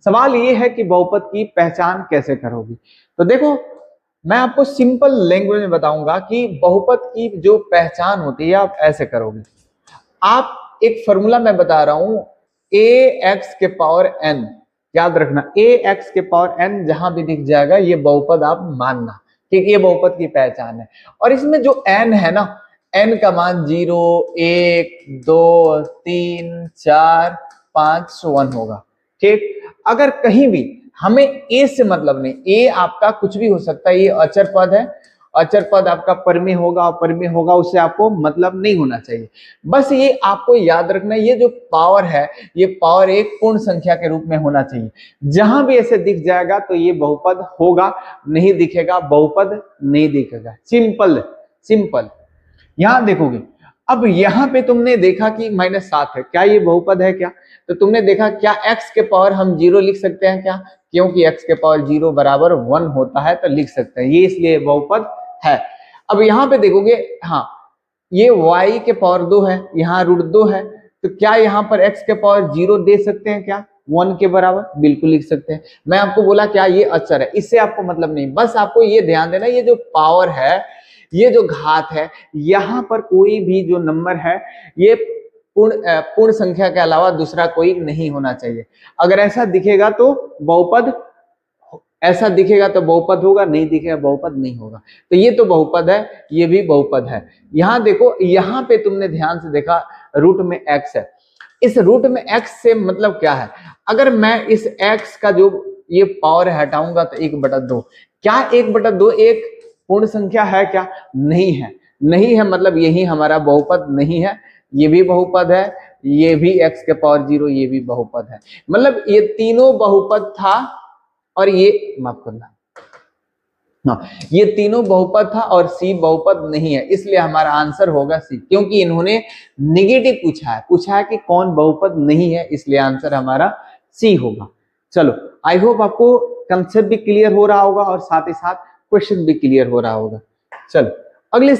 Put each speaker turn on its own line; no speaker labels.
सवाल ये है कि बहुपद की पहचान कैसे करोगी। तो देखो, मैं आपको सिंपल लैंग्वेज में बताऊंगा कि बहुपद की जो पहचान होती है आप ऐसे करोगे। आप एक फॉर्मूला मैं बता रहा हूं, ए एक्स के पावर एन, याद रखना ए एक्स के पावर एन जहां भी दिख जाएगा ये बहुपद आप मानना, ठीक, ये बहुपद की पहचान है। और इसमें जो एन है ना, एन का मान 0, 1, 2, 3, 4, 5, 1 होगा, ठीक। अगर कहीं भी हमें ए से मतलब नहीं, ए आपका कुछ भी हो सकता है, ये अचर पद है, अचर पद आपका परमेय होगा, और परमेय होगा उससे आपको मतलब नहीं होना चाहिए। बस ये आपको याद रखना, ये जो पावर है ये पावर एक पूर्ण संख्या के रूप में होना चाहिए। जहां भी ऐसे दिख जाएगा तो ये बहुपद होगा, नहीं दिखेगा बहुपद नहीं दिखेगा। Simple simple. यहां देखोगे, अब यहां पे तुमने देखा कि -7 है, क्या ये बहुपद है क्या? तो तुमने देखा क्या x के पावर हम 0 लिख सकते हैं क्या? क्योंकि x के पावर 0 बराबर 1 होता है तो लिख सकते हैं, ये इसलिए बहुपद है। अब यहाँ पे देखोगे, हाँ ये y के पावर 2 है, यहाँ √2 है, तो क्या यहाँ पर x के पावर 0 दे सकते हैं क्या? 1 के बराबर बिल्कुल लिख सकते हैं। मैं आपको बोला क्या ये अचर है, इससे आपको मतलब नहीं, बस आपको ये ध्यान देना, ये जो पावर है, ये जो घात है, यहाँ पर कोई भी जो नंबर है ये पूर्ण संख्या के अलावा दूसरा कोई नहीं होना चाहिए। अगर ऐसा दिखेगा तो बहुपद, ऐसा दिखेगा तो बहुपद होगा, नहीं दिखेगा बहुपद नहीं होगा। तो ये तो बहुपद है, ये भी बहुपद है। यहाँ देखो, यहाँ पे तुमने ध्यान से देखा रूट में x है, इस रूट में x से मतलब क्या है? अगर मैं इस x का जो ये पावर हटाऊंगा तो 1/2, क्या 1/2 एक पूर्ण संख्या है क्या? नहीं है, नहीं है, मतलब यही हमारा बहुपद नहीं है। ये भी बहुपद है, ये भी x के पावर 0, ये भी बहुपद है। मतलब ये तीनों बहुपद था, और ये माफ करना, हाँ ये तीनों बहुपद था और सी बहुपद नहीं है, इसलिए हमारा आंसर होगा सी, क्योंकि इन्होंने निगेटिव पूछा है कि कौन बहुपद नहीं है, इसलिए आंसर हमारा सी होगा। चलो, आई होप आपको कंसेप्ट भी क्लियर हो रहा होगा और साथ ही साथ क्वेश्चन भी क्लियर हो रहा होगा। चलो अगले